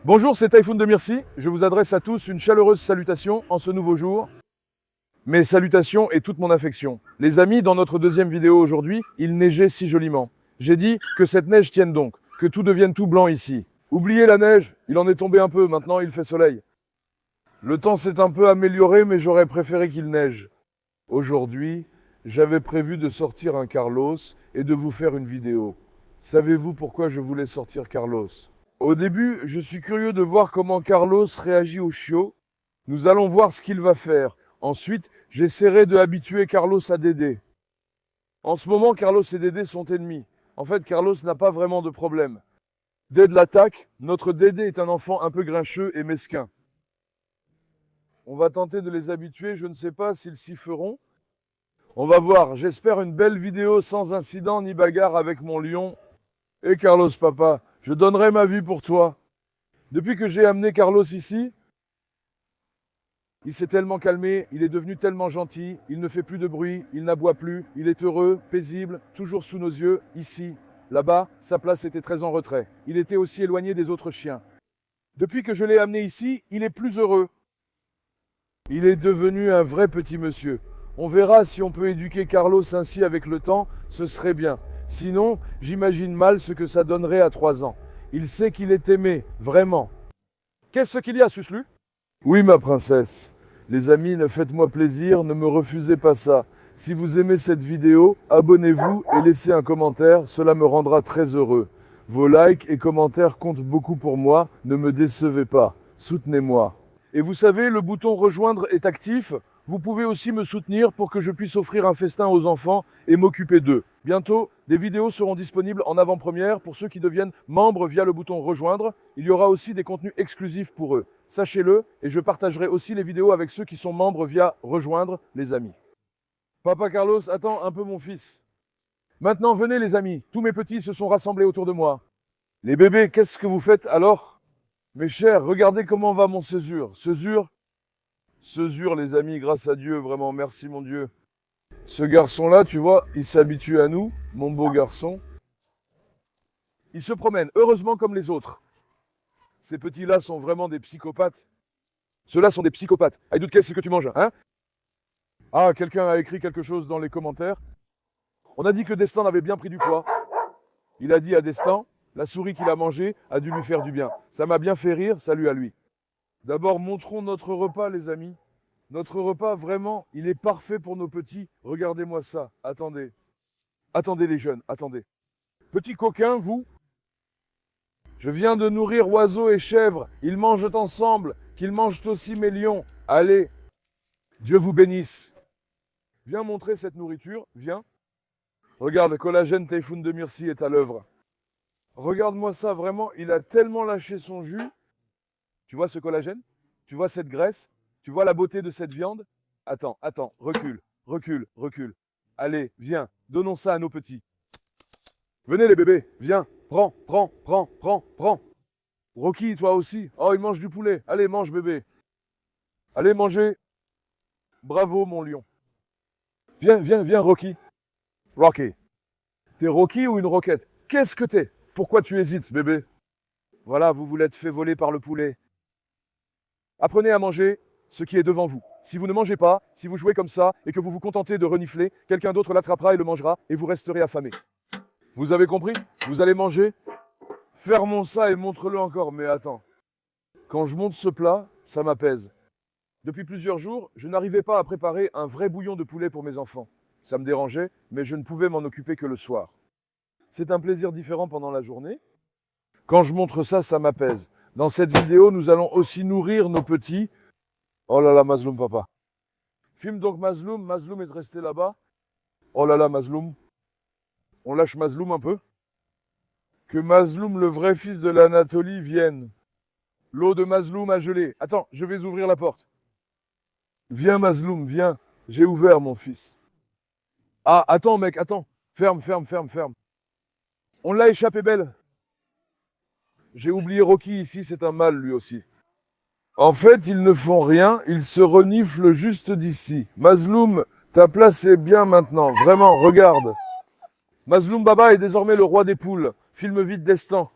Bonjour, c'est Typhoon de Mircy. Je vous adresse à tous une chaleureuse salutation en ce nouveau jour. Mes salutations et toute mon affection. Les amis, dans notre deuxième vidéo aujourd'hui, il neigeait si joliment. J'ai dit que cette neige tienne donc, que tout devienne tout blanc ici. Oubliez la neige, il en est tombé un peu, maintenant il fait soleil. Le temps s'est un peu amélioré, mais j'aurais préféré qu'il neige. Aujourd'hui, j'avais prévu de sortir un Carlos et de vous faire une vidéo. Savez-vous pourquoi je voulais sortir Carlos ? Au début, je suis curieux de voir comment Carlos réagit au chiot. Nous allons voir ce qu'il va faire. Ensuite, j'essaierai de habituer Carlos à Dédé. En ce moment, Carlos et Dédé sont ennemis. En fait, Carlos n'a pas vraiment de problème. Dès de l'attaque, notre Dédé est un enfant un peu grincheux et mesquin. On va tenter de les habituer, je ne sais pas s'ils s'y feront. On va voir, j'espère une belle vidéo sans incident ni bagarre avec mon lion. Et Carlos, papa, je donnerai ma vie pour toi. Depuis que j'ai amené Carlos ici, il s'est tellement calmé, il est devenu tellement gentil, il ne fait plus de bruit, il n'aboie plus, il est heureux, paisible, toujours sous nos yeux, ici. Là-bas, sa place était très en retrait. Il était aussi éloigné des autres chiens. Depuis que je l'ai amené ici, il est plus heureux. Il est devenu un vrai petit monsieur. On verra si on peut éduquer Carlos ainsi avec le temps, ce serait bien. Sinon, j'imagine mal ce que ça donnerait à 3 ans. Il sait qu'il est aimé, vraiment. Qu'est-ce qu'il y a, Suslu ? Oui, ma princesse. Les amis, ne faites-moi plaisir, ne me refusez pas ça. Si vous aimez cette vidéo, abonnez-vous et laissez un commentaire, cela me rendra très heureux. Vos likes et commentaires comptent beaucoup pour moi, ne me décevez pas. Soutenez-moi. Et vous savez, le bouton rejoindre est actif. Vous pouvez aussi me soutenir pour que je puisse offrir un festin aux enfants et m'occuper d'eux. Bientôt, des vidéos seront disponibles en avant-première pour ceux qui deviennent membres via le bouton rejoindre. Il y aura aussi des contenus exclusifs pour eux. Sachez-le, et je partagerai aussi les vidéos avec ceux qui sont membres via rejoindre, les amis. Papa Carlos, attends un peu mon fils. Maintenant, venez les amis, tous mes petits se sont rassemblés autour de moi. Les bébés, qu'est-ce que vous faites alors ? Mes chers, regardez comment va mon Césure. Césure, les amis, grâce à Dieu, vraiment, merci mon Dieu. Ce garçon-là, tu vois, il s'habitue à nous, mon beau garçon. Il se promène, heureusement comme les autres. Ces petits-là sont vraiment des psychopathes. Ceux-là sont des psychopathes. Aïdoud, qu'est-ce que tu manges, hein ? Ah, quelqu'un a écrit quelque chose dans les commentaires. On a dit que Destin avait bien pris du poids. Il a dit à Destin, la souris qu'il a mangée a dû lui faire du bien. Ça m'a bien fait rire, salut à lui. D'abord, montrons notre repas, les amis. Notre repas, vraiment, il est parfait pour nos petits. Regardez-moi ça. Attendez. Attendez les jeunes, attendez. Petits coquins, vous. Je viens de nourrir oiseaux et chèvres. Ils mangent ensemble. Qu'ils mangent aussi mes lions. Allez. Dieu vous bénisse. Viens montrer cette nourriture. Viens. Regarde, Collagène Typhoon de Mircy est à l'œuvre. Regarde-moi ça, vraiment. Il a tellement lâché son jus. Tu vois ce collagène ? Tu vois cette graisse ? Tu vois la beauté de cette viande ? Attends, recule. Allez, viens, donnons ça à nos petits. Venez les bébés, viens, prends. Rocky, toi aussi. Oh, il mange du poulet. Allez, mange bébé. Allez, manger. Bravo, mon lion. Viens, Rocky. Rocky. T'es Rocky ou une roquette ? Qu'est-ce que t'es ? Pourquoi tu hésites, bébé ? Voilà, vous vous l'êtes fait voler par le poulet. Apprenez à manger ce qui est devant vous. Si vous ne mangez pas, si vous jouez comme ça et que vous vous contentez de renifler, quelqu'un d'autre l'attrapera et le mangera et vous resterez affamé. Vous avez compris ? Vous allez manger ? Fermons ça et montre-le encore. Mais attends. Quand je monte ce plat, ça m'apaise. Depuis plusieurs jours, je n'arrivais pas à préparer un vrai bouillon de poulet pour mes enfants. Ça me dérangeait, mais je ne pouvais m'en occuper que le soir. C'est un plaisir différent pendant la journée. Quand je montre ça, ça m'apaise. Dans cette vidéo, nous allons aussi nourrir nos petits. Oh là là, Mazloum, papa. Filme donc Mazloum. Mazloum est resté là-bas. Oh là là, Mazloum. On lâche Mazloum un peu. Que Mazloum, le vrai fils de l'Anatolie, vienne. L'eau de Mazloum a gelé. Attends, je vais ouvrir la porte. Viens, Mazloum, viens. J'ai ouvert, mon fils. Ah, attends, mec, attends. Ferme. On l'a échappé belle. J'ai oublié Rocky ici, c'est un mâle lui aussi. En fait, ils ne font rien, ils se reniflent juste d'ici. Mazloum, ta place est bien maintenant, vraiment, regarde. Mazloum Baba est désormais le roi des poules. Filme vite Destin.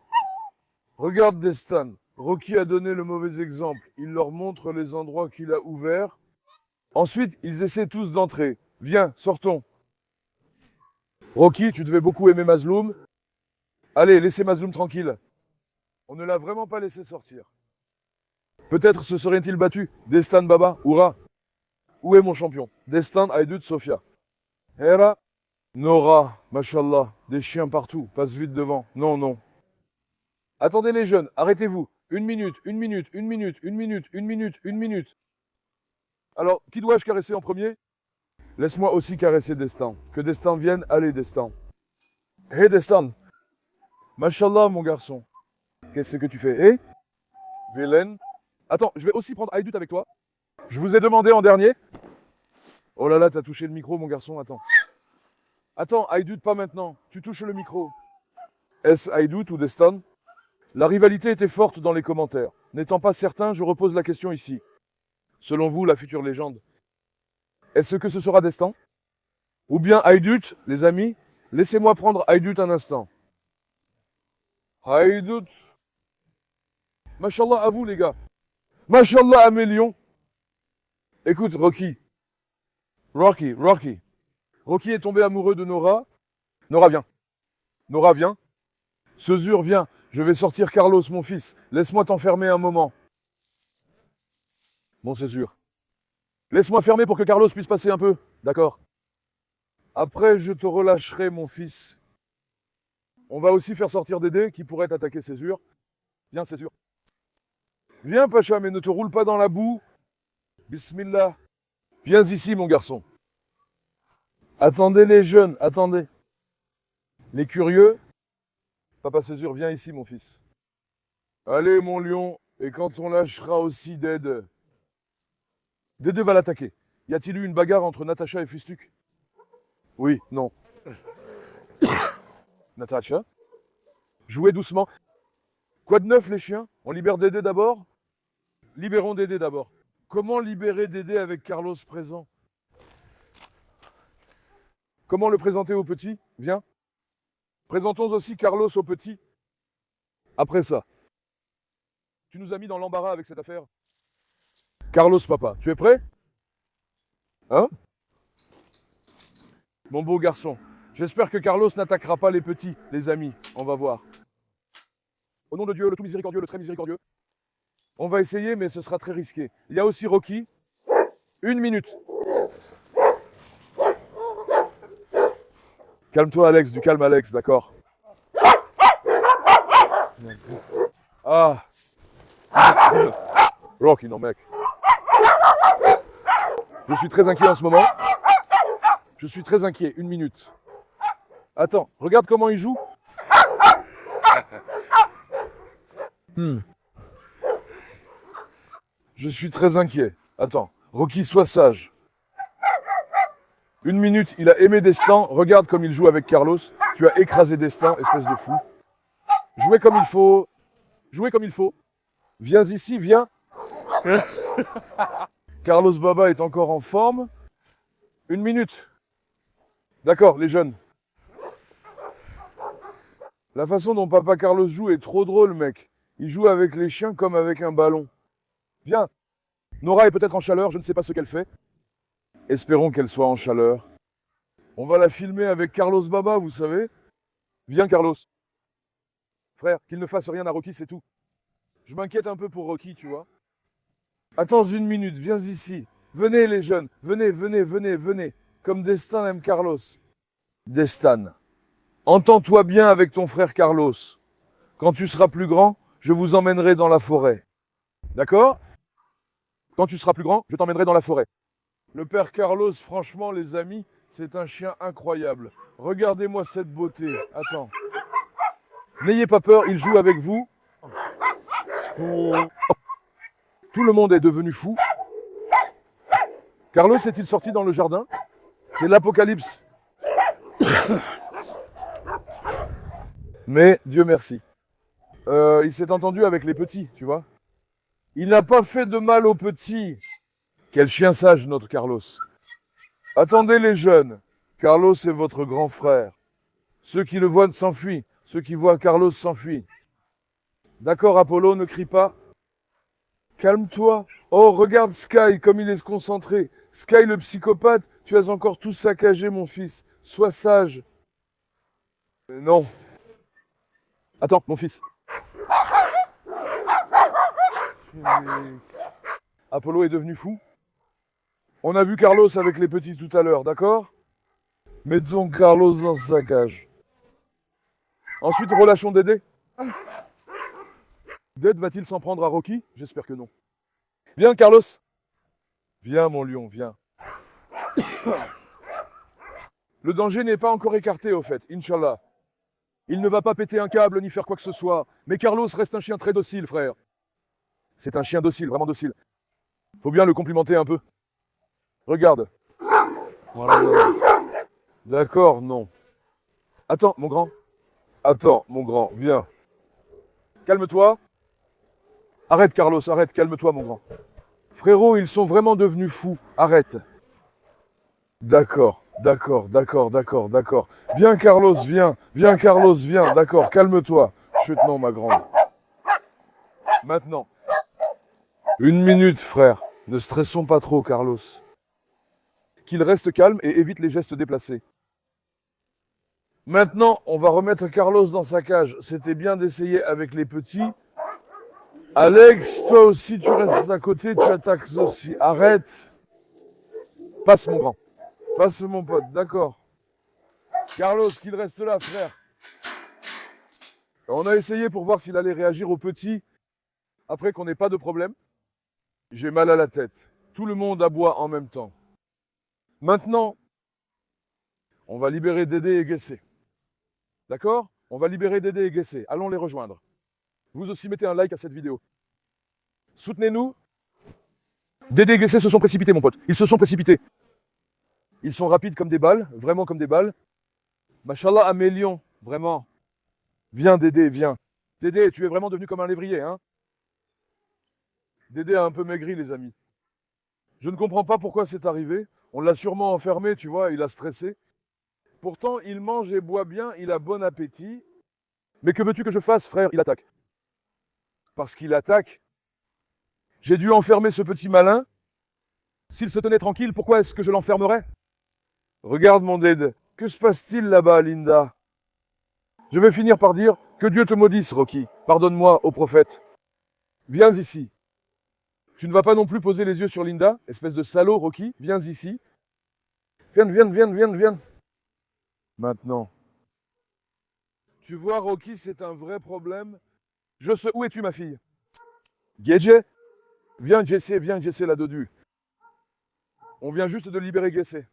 Regarde Destin. Rocky a donné le mauvais exemple. Il leur montre les endroits qu'il a ouverts. Ensuite, ils essaient tous d'entrer. Viens, sortons. Rocky, tu devais beaucoup aimer Mazloum. Allez, laissez Mazloum tranquille. On ne l'a vraiment pas laissé sortir. Peut-être se serait-il battu. Destan Baba, Oura. Où est mon champion? Destan, Aïdout, Sofia. Hera, Nora, Mashallah. Des chiens partout. Passe vite devant. Non, non. Attendez les jeunes, arrêtez-vous. Une minute, une minute, une minute, une minute, une minute, une minute. Alors, qui dois-je caresser en premier? Laisse-moi aussi caresser Destan. Que Destan vienne. Allez, Destan. Hé, Destan. Mashallah, mon garçon. Qu'est-ce que tu fais? Hé, Vilaine. Attends, je vais aussi prendre Aïdout avec toi. Je vous ai demandé en dernier. Oh là là, t'as touché le micro, mon garçon. Attends. Attends, Aïdout, pas maintenant. Tu touches le micro. Est-ce Aïdout ou Destan? La rivalité était forte dans les commentaires. N'étant pas certain, je repose la question ici. Selon vous, la future légende, est-ce que ce sera Destan? Ou bien Aïdout, les amis? Laissez-moi prendre Aïdout un instant. Aïdout. Mashallah à vous, les gars. Mashallah à mes lions. Écoute, Rocky. Rocky est tombé amoureux de Nora. Nora, viens. Nora, viens. Cesure, viens. Je vais sortir Carlos, mon fils. Laisse-moi t'enfermer un moment. Bon, c'est sûr. Laisse-moi fermer pour que Carlos puisse passer un peu. D'accord. Après, je te relâcherai, mon fils. On va aussi faire sortir Dédé qui pourrait attaquer Césure. Viens, Césure. Viens, Pacha, mais ne te roule pas dans la boue. Bismillah. Viens ici, mon garçon. Attendez les jeunes, attendez. Les curieux. Papa Césure, viens ici, mon fils. Allez, mon lion, et quand on lâchera aussi Dédé. Dédé va l'attaquer. Y a-t-il eu une bagarre entre Natacha et Fistuc? Oui, non. Natacha? Jouez doucement. Quoi de neuf, les chiens? On libère Dédé d'abord? Libérons Dédé d'abord. Comment libérer Dédé avec Carlos présent? Comment le présenter au petit? Viens. Présentons aussi Carlos au petit. Après ça. Tu nous as mis dans l'embarras avec cette affaire. Carlos, papa, tu es prêt? Hein? Mon beau garçon, j'espère que Carlos n'attaquera pas les petits, les amis. On va voir. Au nom de Dieu, le tout miséricordieux, le très miséricordieux. On va essayer, mais ce sera très risqué. Il y a aussi Rocky. 1 minute. Calme-toi, Alex, du calme, Alex, d'accord? Ah. Rocky, non, mec. Je suis très inquiet en ce moment. Je suis très inquiet. 1 minute. Attends, regarde comment il joue. Je suis très inquiet. Attends, Rocky, sois sage. 1 minute, il a aimé Destin. Regarde comme il joue avec Carlos. Tu as écrasé Destin, espèce de fou. Jouez comme il faut. Jouez comme il faut. Viens ici, viens. Carlos Baba est encore en forme. 1 minute. D'accord, les jeunes. La façon dont Papa Carlos joue est trop drôle, mec. Il joue avec les chiens comme avec un ballon. Viens. Nora est peut-être en chaleur, je ne sais pas ce qu'elle fait. Espérons qu'elle soit en chaleur. On va la filmer avec Carlos Baba, vous savez. Viens, Carlos. Frère, qu'il ne fasse rien à Rocky, c'est tout. Je m'inquiète un peu pour Rocky, tu vois. Attends 1 minute, viens ici. Venez, les jeunes. Venez, venez, venez, venez. Comme Destin aime Carlos. Destin, entends-toi bien avec ton frère Carlos. Quand tu seras plus grand, je vous emmènerai dans la forêt. D'accord? Quand tu seras plus grand, je t'emmènerai dans la forêt. Le père Carlos, franchement, les amis, c'est un chien incroyable. Regardez-moi cette beauté. Attends. N'ayez pas peur, il joue avec vous. Tout le monde est devenu fou. Carlos est-il sorti dans le jardin? C'est l'apocalypse. Mais Dieu merci. Il s'est entendu avec les petits, tu vois. Il n'a pas fait de mal aux petits. Quel chien sage, notre Carlos. Attendez les jeunes. Carlos est votre grand frère. Ceux qui le voient s'enfuient. Ceux qui voient Carlos s'enfuient. D'accord, Apollo, ne crie pas. Calme-toi. Oh, regarde Sky, comme il est concentré. Sky, le psychopathe, tu as encore tout saccagé, mon fils. Sois sage. Non. Attends, mon fils. Apollo est devenu fou. On a vu Carlos avec les petits tout à l'heure, d'accord? Mettons Carlos dans sa cage. Ensuite, relâchons Dédé. Dédé va-t-il s'en prendre à Rocky? J'espère que non. Viens, Carlos. Viens, mon lion, viens. Le danger n'est pas encore écarté, au fait, Inch'Allah. Il ne va pas péter un câble ni faire quoi que ce soit. Mais Carlos reste un chien très docile, frère. C'est un chien docile, vraiment docile. Faut bien le complimenter un peu. Regarde. Voilà. D'accord, non. Attends, mon grand. Attends, mon grand, viens. Calme-toi. Arrête, Carlos, arrête, calme-toi, mon grand. Frérot, ils sont vraiment devenus fous. Arrête. D'accord, d'accord, d'accord, d'accord, d'accord. Viens, Carlos, viens. Viens, Carlos, viens. D'accord, calme-toi. Chut, non, ma grande. Maintenant. 1 minute, frère. Ne stressons pas trop, Carlos. Qu'il reste calme et évite les gestes déplacés. Maintenant, on va remettre Carlos dans sa cage. C'était bien d'essayer avec les petits. Alex, toi aussi, tu restes à côté, tu attaques aussi. Arrête. Passe, mon grand. Passe, mon pote, d'accord. Carlos, qu'il reste là, frère. On a essayé pour voir s'il allait réagir aux petits. Après qu'on n'ait pas de problème. J'ai mal à la tête. Tout le monde aboie en même temps. Maintenant, on va libérer Dédé et Guessé. D'accord? On va libérer Dédé et Guessé. Allons les rejoindre. Vous aussi mettez un like à cette vidéo. Soutenez-nous. Dédé et Guessé se sont précipités, mon pote. Ils se sont précipités. Ils sont rapides comme des balles, vraiment comme des balles. Mashallah, Amélion, vraiment. Viens, Dédé, viens. Dédé, tu es vraiment devenu comme un lévrier, hein? Dédé a un peu maigri, les amis. Je ne comprends pas pourquoi c'est arrivé. On l'a sûrement enfermé, tu vois, il a stressé. Pourtant, il mange et boit bien, il a bon appétit. Mais que veux-tu que je fasse, frère? Il attaque. Parce qu'il attaque. J'ai dû enfermer ce petit malin. S'il se tenait tranquille, pourquoi est-ce que je l'enfermerais? Regarde mon Dédé. Que se passe-t-il là-bas, Linda? Je vais finir par dire que Dieu te maudisse, Rocky. Pardonne-moi, ô prophète. Viens ici. Tu ne vas pas non plus poser les yeux sur Linda, espèce de salaud, Rocky. Viens ici. Viens. Maintenant. Tu vois, Rocky, c'est un vrai problème. Je sais. Où es-tu, ma fille? Guédje? Viens, Jessé, la dodu. On vient juste de libérer Guessé.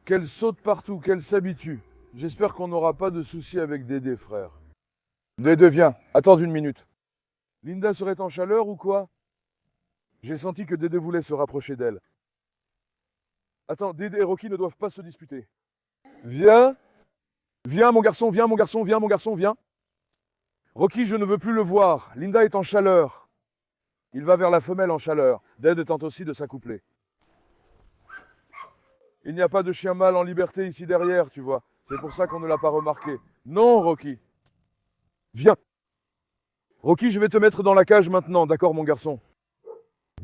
Qu'elle saute partout, qu'elle s'habitue. J'espère qu'on n'aura pas de soucis avec Dédé, frère. Dédé, viens. Attends 1 minute. Linda serait en chaleur ou quoi? J'ai senti que Dédé voulait se rapprocher d'elle. Attends, Dédé et Rocky ne doivent pas se disputer. Viens. Viens, mon garçon, viens. Rocky, je ne veux plus le voir. Linda est en chaleur. Il va vers la femelle en chaleur. Dédé tente aussi de s'accoupler. Il n'y a pas de chien mâle en liberté ici derrière, tu vois. C'est pour ça qu'on ne l'a pas remarqué. Non, Rocky. Viens. Rocky, je vais te mettre dans la cage maintenant, d'accord, mon garçon?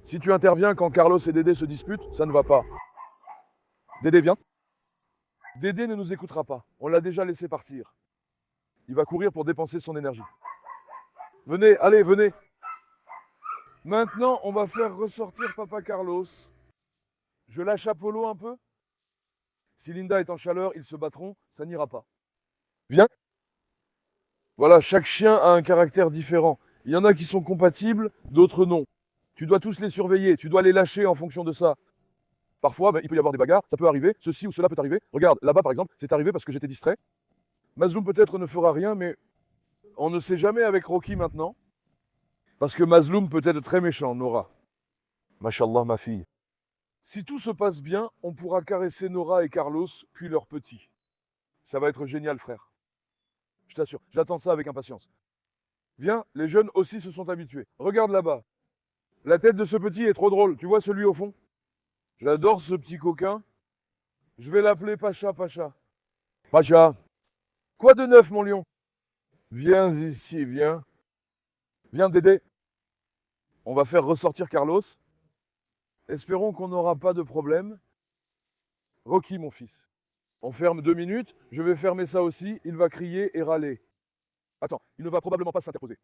Si tu interviens quand Carlos et Dédé se disputent, ça ne va pas. Dédé, viens. Dédé ne nous écoutera pas. On l'a déjà laissé partir. Il va courir pour dépenser son énergie. Venez, allez, venez. Maintenant, on va faire ressortir Papa Carlos. Je lâche Apollo un peu. Si Linda est en chaleur, ils se battront, ça n'ira pas. Viens. Voilà, chaque chien a un caractère différent. Il y en a qui sont compatibles, d'autres non. Tu dois tous les surveiller, tu dois les lâcher en fonction de ça. Parfois, il peut y avoir des bagarres, ça peut arriver, ceci ou cela peut arriver. Regarde, là-bas par exemple, c'est arrivé parce que j'étais distrait. Mazloum peut-être ne fera rien, mais on ne sait jamais avec Rocky maintenant. Parce que Mazloum peut être très méchant, Nora. Mashallah, ma fille. Si tout se passe bien, on pourra caresser Nora et Carlos, puis leurs petits. Ça va être génial, frère. Je t'assure, j'attends ça avec impatience. Viens, les jeunes aussi se sont habitués. Regarde là-bas. La tête de ce petit est trop drôle. Tu vois celui au fond? J'adore ce petit coquin. Je vais l'appeler Pacha. Pacha. Quoi de neuf, mon lion? Viens ici, viens. Viens Dédé. On va faire ressortir Carlos. Espérons qu'on n'aura pas de problème. Rocky, mon fils. On ferme 2 minutes. Je vais fermer ça aussi. Il va crier et râler. Attends, il ne va probablement pas s'interposer.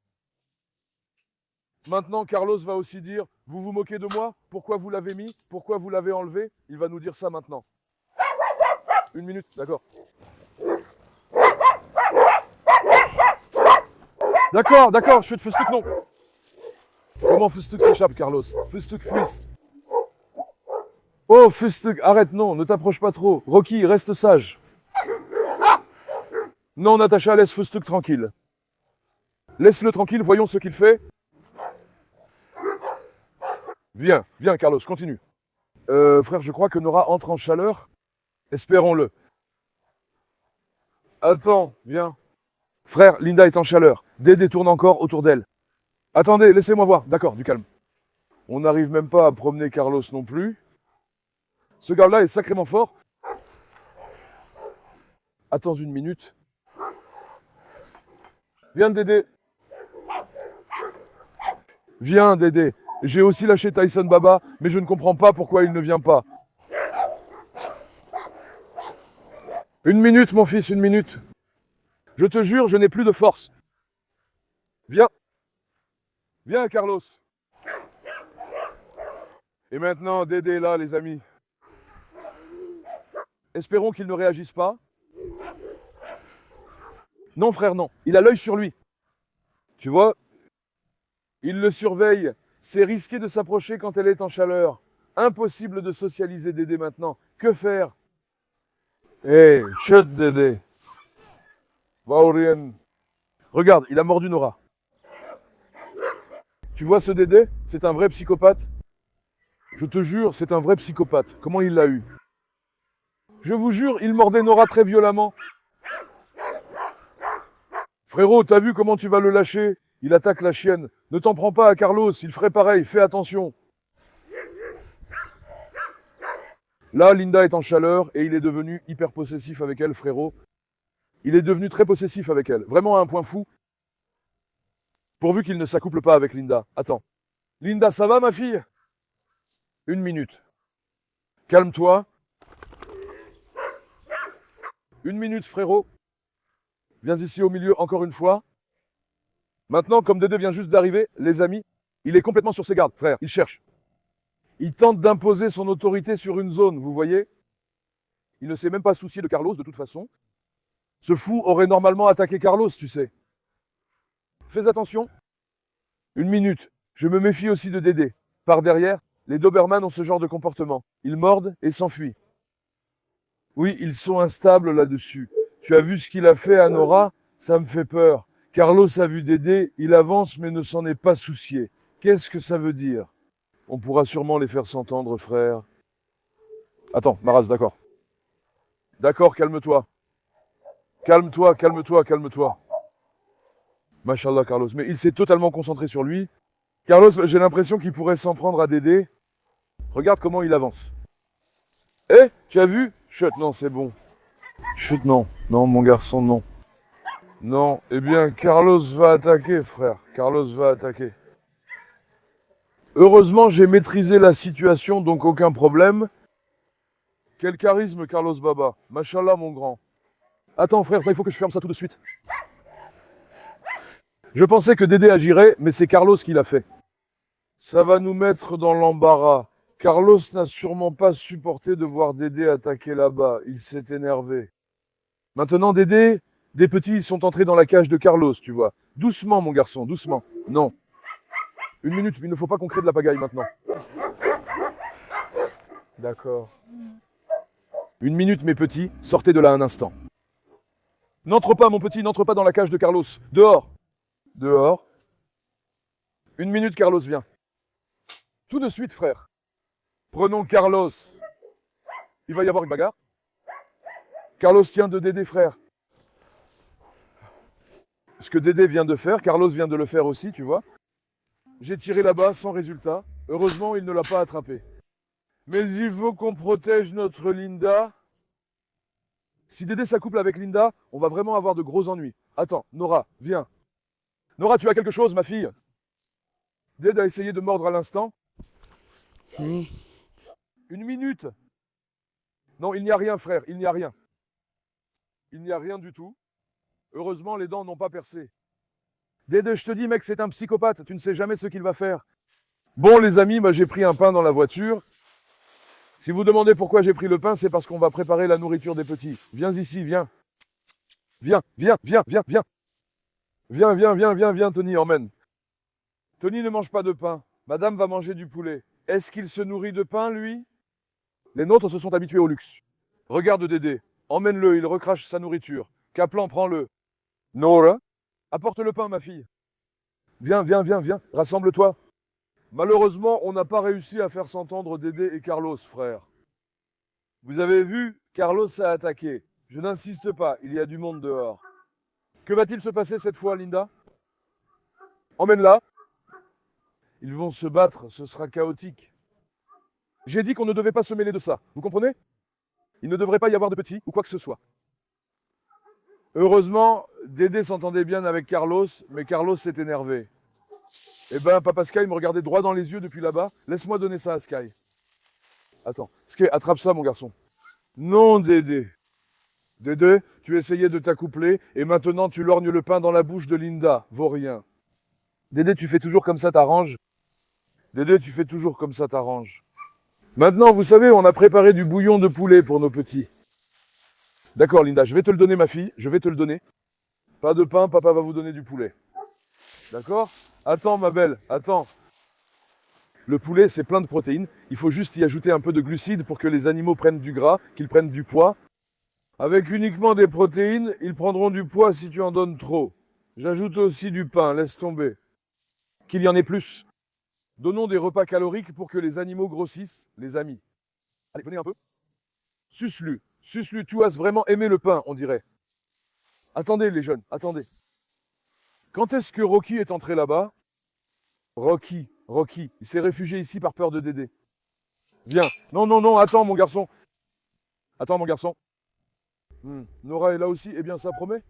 Maintenant, Carlos va aussi dire « Vous vous moquez de moi? Pourquoi vous l'avez mis? Pourquoi vous l'avez enlevé ?» Il va nous dire ça maintenant. 1 minute, d'accord. D'accord, je te Fustuk, non. Comment Fustuk s'échappe, Carlos? Fustuk fuisse. Oh, Fustuk, arrête, non, ne t'approche pas trop. Rocky, reste sage. Non, Natacha, laisse Fustuk tranquille. Laisse-le tranquille, voyons ce qu'il fait. Viens, Carlos, continue. Frère, je crois que Nora entre en chaleur. Espérons-le. Attends, viens. Frère, Linda est en chaleur. Dédé tourne encore autour d'elle. Attendez, laissez-moi voir. D'accord, du calme. On n'arrive même pas à promener Carlos non plus. Ce gars-là est sacrément fort. Attends 1 minute. Viens, Dédé. Viens, Dédé. J'ai aussi lâché Tyson Baba, mais je ne comprends pas pourquoi il ne vient pas. 1 minute, mon fils, 1 minute. Je te jure, je n'ai plus de force. Viens. Viens, Carlos. Et maintenant, Dédé est là, les amis. Espérons qu'il ne réagisse pas. Non, frère, non. Il a l'œil sur lui. Tu vois, il le surveille. C'est risqué de s'approcher quand elle est en chaleur. Impossible de socialiser Dédé maintenant. Que faire? Hé, chut Dédé. Va au rien. Regarde, il a mordu Nora. Tu vois ce Dédé? C'est un vrai psychopathe. Je te jure, c'est un vrai psychopathe. Comment il l'a eu? Je vous jure, il mordait Nora très violemment. Frérot, t'as vu comment tu vas le lâcher? Il attaque la chienne. Ne t'en prends pas à Carlos, il ferait pareil, fais attention. Là, Linda est en chaleur et il est devenu hyper possessif avec elle, frérot. Il est devenu très possessif avec elle, vraiment à un point fou. Pourvu qu'il ne s'accouple pas avec Linda. Attends. Linda, ça va ma fille? 1 minute. Calme-toi. 1 minute, frérot. Viens ici au milieu encore une fois. Maintenant, comme Dédé vient juste d'arriver, les amis, il est complètement sur ses gardes, frère. Il cherche. Il tente d'imposer son autorité sur une zone, vous voyez? Il ne s'est même pas soucié de Carlos, de toute façon. Ce fou aurait normalement attaqué Carlos, tu sais. Fais attention. 1 minute. Je me méfie aussi de Dédé. Par derrière, les Doberman ont ce genre de comportement. Ils mordent et s'enfuient. Oui, ils sont instables là-dessus. Tu as vu ce qu'il a fait à Nora? Ça me fait peur. Carlos a vu Dédé, il avance mais ne s'en est pas soucié. Qu'est-ce que ça veut dire? On pourra sûrement les faire s'entendre, frère. Attends, Maraz, d'accord. D'accord, calme-toi. Calme-toi, calme-toi, calme-toi. Machallah, Carlos. Mais il s'est totalement concentré sur lui. Carlos, j'ai l'impression qu'il pourrait s'en prendre à Dédé. Regarde comment il avance. Eh, tu as vu? Chut, non, c'est bon. Chut, non. Non, mon garçon, non. Non, eh bien, Carlos va attaquer, frère. Carlos va attaquer. Heureusement, j'ai maîtrisé la situation, donc aucun problème. Quel charisme, Carlos Baba. Machallah, mon grand. Attends, frère, ça, il faut que je ferme ça tout de suite. Je pensais que Dédé agirait, mais c'est Carlos qui l'a fait. Ça va nous mettre dans l'embarras. Carlos n'a sûrement pas supporté de voir Dédé attaquer là-bas. Il s'est énervé. Maintenant, Dédé, des petits sont entrés dans la cage de Carlos, tu vois. Doucement, mon garçon, doucement. Non. 1 minute, il ne faut pas qu'on crée de la pagaille maintenant. D'accord. 1 minute, mes petits, sortez de là un instant. N'entre pas, mon petit, n'entre pas dans la cage de Carlos. Dehors. Dehors. 1 minute, Carlos, viens. Tout de suite, frère. Prenons Carlos. Il va y avoir une bagarre. Carlos tient de Dédé, frère. Ce que Dédé vient de faire, Carlos vient de le faire aussi, tu vois. J'ai tiré là-bas sans résultat. Heureusement, il ne l'a pas attrapé. Mais il faut qu'on protège notre Linda. Si Dédé s'accouple avec Linda, on va vraiment avoir de gros ennuis. Attends, Nora, viens. Nora, tu as quelque chose, ma fille? Dédé a essayé de mordre à l'instant. 1 minute. Non, il n'y a rien, frère, il n'y a rien. Il n'y a rien du tout. Heureusement, les dents n'ont pas percé. Dédé, je te dis, mec, c'est un psychopathe. Tu ne sais jamais ce qu'il va faire. Bon, les amis, moi, j'ai pris un pain dans la voiture. Si vous demandez pourquoi j'ai pris le pain, c'est parce qu'on va préparer la nourriture des petits. Viens ici, viens. Viens, viens, viens, viens, viens. Viens, viens, viens, viens, viens, Tony, emmène. Tony ne mange pas de pain. Madame va manger du poulet. Est-ce qu'il se nourrit de pain, lui? Les nôtres se sont habitués au luxe. Regarde Dédé. Emmène-le, il recrache sa nourriture. Kaplan, prends-le. Nora, apporte le pain, ma fille. Viens, viens, viens, viens, rassemble-toi. Malheureusement, on n'a pas réussi à faire s'entendre Dédé et Carlos, frère. Vous avez vu, Carlos a attaqué. Je n'insiste pas, il y a du monde dehors. Que va-t-il se passer cette fois, Linda? Emmène-la. Ils vont se battre, ce sera chaotique. J'ai dit qu'on ne devait pas se mêler de ça, vous comprenez? Il ne devrait pas y avoir de petits ou quoi que ce soit. Heureusement, Dédé s'entendait bien avec Carlos, mais Carlos s'est énervé. Eh ben, Papa Sky me regardait droit dans les yeux depuis là-bas. Laisse-moi donner ça à Sky. Attends, Sky, attrape ça, mon garçon. Non, Dédé. Dédé, tu essayais de t'accoupler, et maintenant tu lorgnes le pain dans la bouche de Linda. Vaut rien. Dédé, tu fais toujours comme ça t'arrange. Dédé, tu fais toujours comme ça t'arrange. Maintenant, vous savez, on a préparé du bouillon de poulet pour nos petits. D'accord, Linda, je vais te le donner, ma fille, je vais te le donner. Pas de pain, papa va vous donner du poulet. D'accord? Attends, ma belle, attends. Le poulet, c'est plein de protéines. Il faut juste y ajouter un peu de glucides pour que les animaux prennent du gras, qu'ils prennent du poids. Avec uniquement des protéines, ils prendront du poids si tu en donnes trop. J'ajoute aussi du pain, laisse tomber. Qu'il y en ait plus. Donnons des repas caloriques pour que les animaux grossissent, les amis. Allez, venez un peu. Suce-lui. Suce-lui, tu as vraiment aimé le pain, on dirait. Attendez, les jeunes, attendez. Quand est-ce que Rocky est entré là-bas? Rocky, il s'est réfugié ici par peur de Dédé. Viens. Non, non, non, attends, mon garçon. Attends, mon garçon. Nora est là aussi, eh bien, ça promet.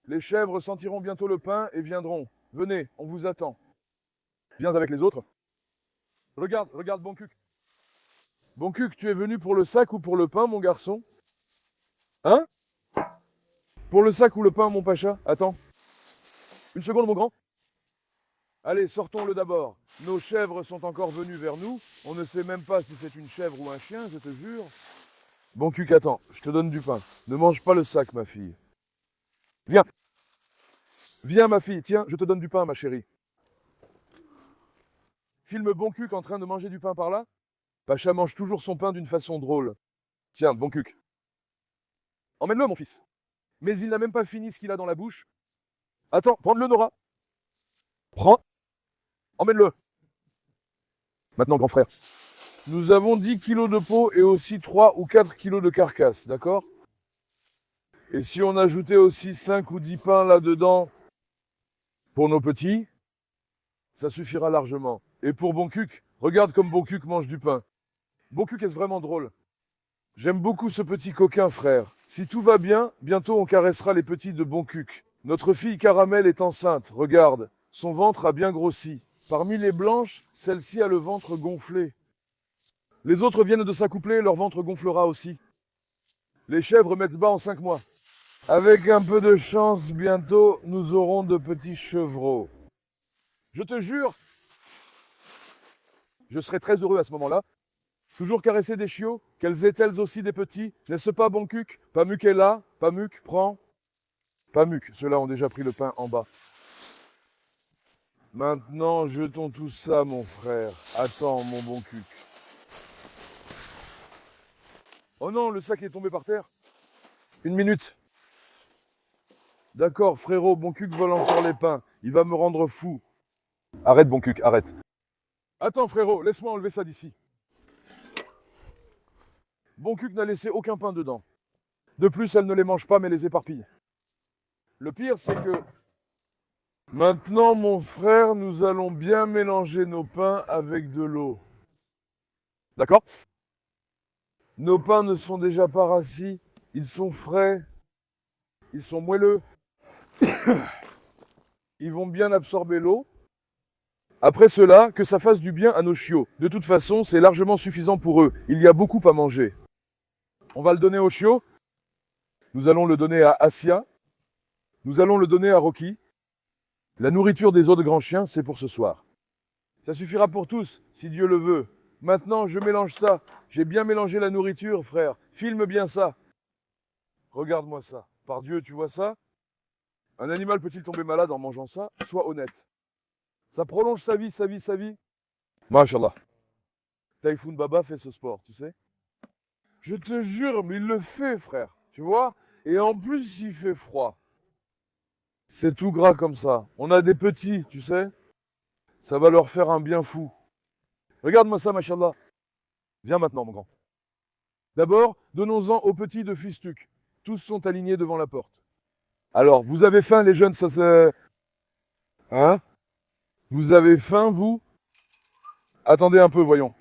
Les chèvres sentiront bientôt le pain et viendront. Venez, on vous attend. Viens avec les autres. Regarde, regarde, Boncuc. Boncuc, tu es venu pour le sac ou pour le pain, mon garçon? Hein? Pour le sac ou le pain, mon pacha? Attends. Une seconde, mon grand. Allez, sortons-le d'abord. Nos chèvres sont encore venues vers nous. On ne sait même pas si c'est une chèvre ou un chien, je te jure. Boncuc, attends, je te donne du pain. Ne mange pas le sac, ma fille. Viens. Viens, ma fille, tiens, je te donne du pain, ma chérie. Filme Boncuc en train de manger du pain par là. Pacha mange toujours son pain d'une façon drôle. Tiens, Boncuc. Emmène-le, mon fils. Mais il n'a même pas fini ce qu'il a dans la bouche. Attends, prends-le, Nora. Prends. Emmène-le. Maintenant, grand frère. Nous avons 10 kilos de peau et aussi 3 ou 4 kilos de carcasse, d'accord? Et si on ajoutait aussi 5 ou 10 pains là-dedans pour nos petits, ça suffira largement. Et pour Boncuc, regarde comme Boncuc mange du pain. Boncuc est vraiment drôle. J'aime beaucoup ce petit coquin, frère. Si tout va bien, bientôt on caressera les petits de Boncuc. Notre fille Caramel est enceinte, regarde. Son ventre a bien grossi. Parmi les blanches, celle-ci a le ventre gonflé. Les autres viennent de s'accoupler, leur ventre gonflera aussi. Les chèvres mettent bas en 5 mois. Avec un peu de chance, bientôt, nous aurons de petits chevreaux. Je te jure, je serai très heureux à ce moment-là. Toujours caresser des chiots, qu'elles aient elles aussi des petits. N'est-ce pas, Boncuc? Pamuc est là. Pamuc, prends. Pamuc, ceux-là ont déjà pris le pain en bas. Maintenant, jetons tout ça, mon frère. Attends, mon Boncuc. Oh non, le sac est tombé par terre. 1 minute. D'accord, frérot, Boncuc vole encore les pains. Il va me rendre fou. Arrête, Boncuc, arrête. Attends, frérot, laisse-moi enlever ça d'ici. Boncuc n'a laissé aucun pain dedans. De plus, elle ne les mange pas, mais les éparpille. Le pire, c'est que... Maintenant, mon frère, nous allons bien mélanger nos pains avec de l'eau. D'accord? Nos pains ne sont déjà pas rassis. Ils sont frais. Ils sont moelleux. Ils vont bien absorber l'eau. Après cela, que ça fasse du bien à nos chiots. De toute façon, c'est largement suffisant pour eux. Il y a beaucoup à manger. On va le donner aux chiots. Nous allons le donner à Asia. Nous allons le donner à Rocky. La nourriture des autres grands chiens, c'est pour ce soir. Ça suffira pour tous, si Dieu le veut. Maintenant, je mélange ça. J'ai bien mélangé la nourriture, frère. Filme bien ça. Regarde-moi ça. Par Dieu, tu vois ça? Un animal peut-il tomber malade en mangeant ça? Sois honnête. Ça prolonge sa vie, sa vie, sa vie. Mashallah. Typhoon Baba fait ce sport, tu sais. Je te jure, mais il le fait, frère. Tu vois? Et en plus, il fait froid. C'est tout gras comme ça. On a des petits, tu sais. Ça va leur faire un bien fou. Regarde-moi ça, mashallah. Viens maintenant, mon grand. D'abord, donnons-en aux petits de Fistuc. Tous sont alignés devant la porte. Alors, vous avez faim, les jeunes, ça c'est... Hein? Vous avez faim, vous? Attendez un peu, voyons.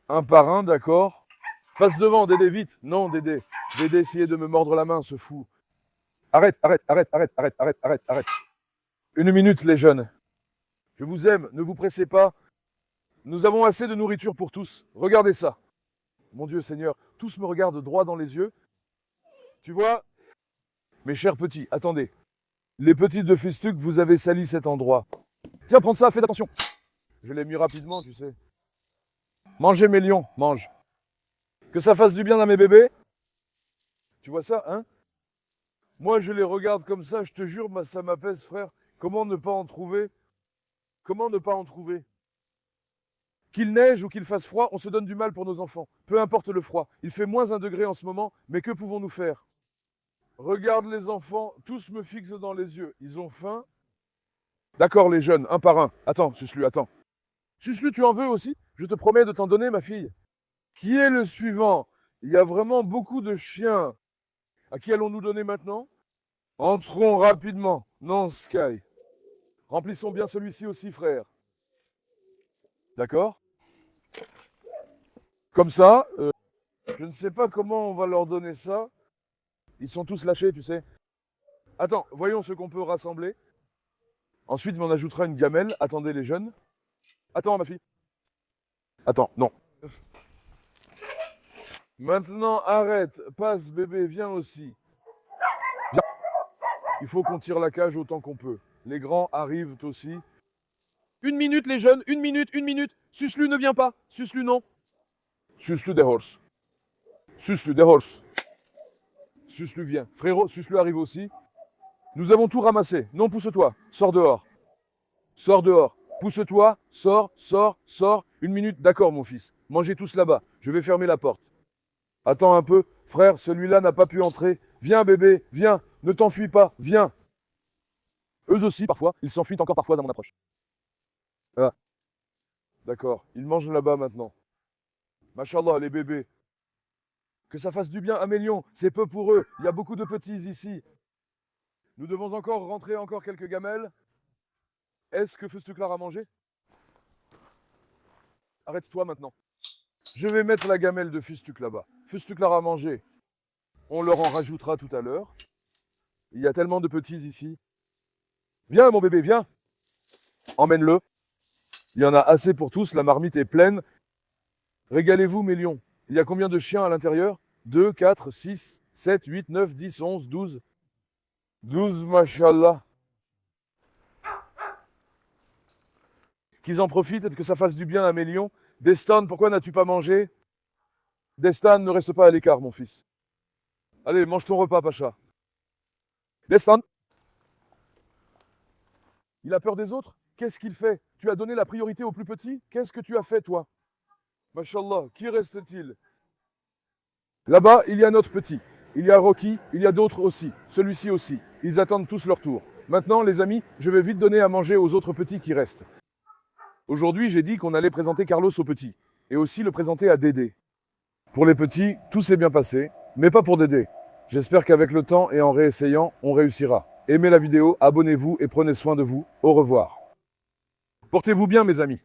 Un par un, d'accord. Passe devant, Dédé, vite. Non, Dédé. Dédé essayait de me mordre la main, ce fou. Arrête. Une minute, les jeunes. Je vous aime, ne vous pressez pas. Nous avons assez de nourriture pour tous. Regardez ça. Mon Dieu, Seigneur, tous me regardent droit dans les yeux. Tu vois? Mes chers petits, attendez. Les petits de Fistuc, vous avez sali cet endroit. Tiens, prends ça, fais attention. Je l'ai mis rapidement, tu sais. Mangez mes lions, mange. Que ça fasse du bien à mes bébés. Tu vois ça, hein? Moi, je les regarde comme ça, je te jure, ça m'apaise, frère. Comment ne pas en trouver? Comment ne pas en trouver? Qu'il neige ou qu'il fasse froid, on se donne du mal pour nos enfants. Peu importe le froid. Il fait moins 1 degré en ce moment, mais que pouvons-nous faire? Regarde les enfants, tous me fixent dans les yeux. Ils ont faim. D'accord, les jeunes, un par un. Attends, Suslu, attends. Suslu, tu en veux aussi? Je te promets de t'en donner, ma fille. Qui est le suivant? Il y a vraiment beaucoup de chiens. À qui allons-nous donner maintenant? Entrons rapidement. Non, Sky. Remplissons bien celui-ci aussi, frère. D'accord? Comme ça, je ne sais pas comment on va leur donner ça. Ils sont tous lâchés, tu sais. Attends, voyons ce qu'on peut rassembler. Ensuite, on ajoutera une gamelle. Attendez les jeunes. Attends, ma fille. Attends, non. Maintenant, arrête. Passe, bébé, viens aussi. Viens. Il faut qu'on tire la cage autant qu'on peut. Les grands arrivent aussi. 1 minute, les jeunes. 1 minute, 1 minute. Suslu ne vient pas. Suslu, non. Suslu des horses. Suslu des horses. Suslu vient. Frérot, Suslu arrive aussi. Nous avons tout ramassé. Non, pousse-toi. Sors dehors. Sors dehors. Pousse-toi. Sors, sors, sors. 1 minute. D'accord, mon fils. Mangez tous là-bas. Je vais fermer la porte. Attends un peu. Frère, celui-là n'a pas pu entrer. Viens, bébé. Viens. Ne t'enfuis pas. Viens. Eux aussi, parfois. Ils s'enfuient encore parfois dans mon approche. Ah. D'accord. Ils mangent là-bas maintenant. Mashallah, les bébés. Que ça fasse du bien à mes lions. C'est peu pour eux. Il y a beaucoup de petits ici. Nous devons encore rentrer encore quelques gamelles. Est-ce que Festuclar a mangé? Arrête-toi maintenant. Je vais mettre la gamelle de Festuc là-bas. Festuclar a mangé. On leur en rajoutera tout à l'heure. Il y a tellement de petits ici. Viens, mon bébé, viens. Emmène-le. Il y en a assez pour tous. La marmite est pleine. Régalez-vous, mes lions. Il y a combien de chiens à l'intérieur? 2, 4, 6, 7, 8, 9, 10, 11, 12. 12, mashallah. Qu'ils en profitent et que ça fasse du bien à mes lions. Destan, pourquoi n'as-tu pas mangé? Destan, ne reste pas à l'écart, mon fils. Allez, mange ton repas, Pacha. Destan. Il a peur des autres? Qu'est-ce qu'il fait? Tu as donné la priorité aux plus petits? Qu'est-ce que tu as fait, toi? Mashallah, qui reste-t-il? Là-bas, il y a notre petit. Il y a Rocky, il y a d'autres aussi. Celui-ci aussi. Ils attendent tous leur tour. Maintenant, les amis, je vais vite donner à manger aux autres petits qui restent. Aujourd'hui, j'ai dit qu'on allait présenter Carlos aux petits. Et aussi le présenter à Dédé. Pour les petits, tout s'est bien passé. Mais pas pour Dédé. J'espère qu'avec le temps et en réessayant, on réussira. Aimez la vidéo, abonnez-vous et prenez soin de vous. Au revoir. Portez-vous bien, mes amis.